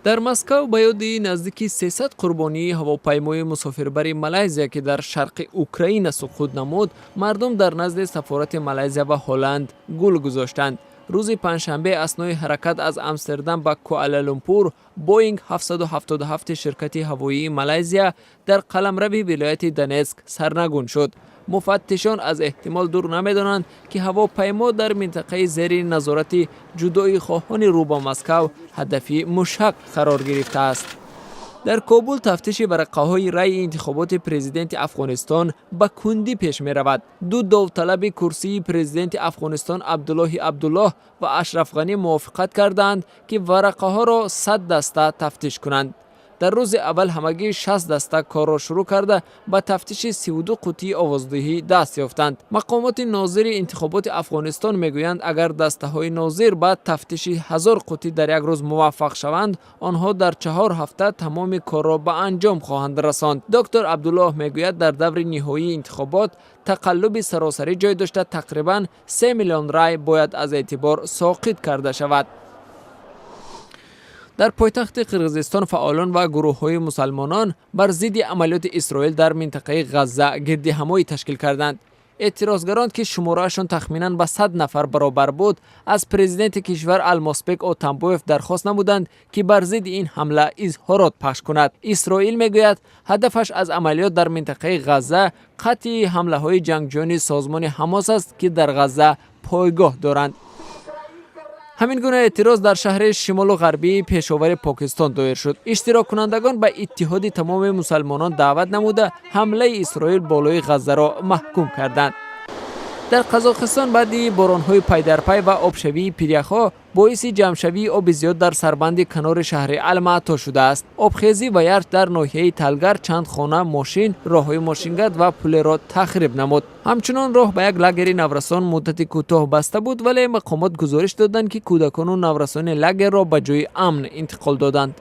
در مسکو به یاد نزدیک 300 قربانی ҳавопаймои مسافربری مالایزیا که در شرق اوکراین سقوط نمود، مردم در نزد سفارت مالایزیاوو ҳолланд گل گذاشتند. روز پنجشنبه اثنای حرکت از امستردام به کوالالامپور، بوینگ 777 شرکت هوایی مالایزیا در قلمرو ولایت دنیسک سرنگون شد. مفتشان از احتمال دور نمی‌دانند که هواپیما در منطقه زیر نظارت جدایی خواهان رو به مسکو هدفی مشهق قرار گرفته است. در کابل تفتیش ورقه‌های رای انتخابات پرزیدنت افغانستان به کندی پیش می‌رود. دو داوطلب کرسی پرزیدنت افغانستان عبدالله و اشرف غنی موافقت کردند که ورقه‌ها را 100 دسته تفتیش کنند. در روز اول همگی 60 دسته کار را شروع کرده به تفتیش 32 قوطی آوازدهی دست یافتند. مقامات ناظر انتخابات افغانستان میگویند اگر دسته های ناظر به تفتیش 1000 قوطی در یک روز موفق شوند، آنها در 4 هفته تمام کار را به انجام خواهند رساند. دکتر عبدالله میگوید در دور نهایی انتخابات تقلب سراسری جای داشته، تقریبا 3 میلیون رای باید از اعتبار ساقط کرده شود. در پایتخت قرقیزستان فعالان و گروه‌های مسلمانان بر ضد عملیات اسرائیل در منطقه غزه گردهمایی تشکیل کردند. اعتراضگران که شماره‌شان تخمیناً به 100 نفر برابر بود، از پرزیدنت کشور الماسبک اوتانبویف درخواست نمودند که بر ضد این حمله اظهارات پخش کند. اسرائیل میگوید هدفش از عملیات در منطقه غزه قطع حمله‌های جنگجویان سازمان حماس است که در غزه پایگاه دارند. همین گونه اعتراض در شهر شمال و غربی پشاور پاکستان دایر شد. اشتراک کنندگان به اتحاد تمام مسلمانان دعوت نموده حمله اسرائیل بالای غزه را محکوم کردند. در قزاقستان بعد باران‌های پی در پی و آبشوی پیریخ‌ها باعث جمع‌شوی آب زیاد در سربند کنار شهر علم عطا شده است. آبخیزی و یخ در ناحیه تلگر چند خانه، ماشین، راه‌های ماشینگرد و پل را تخریب نمود. همچنان راه به یک لاگر نورسان مدت کوتاه بسته بود، ولی مقامات گزارش دادند که کودکان و نورسان لاگر را به جای امن انتقال دادند.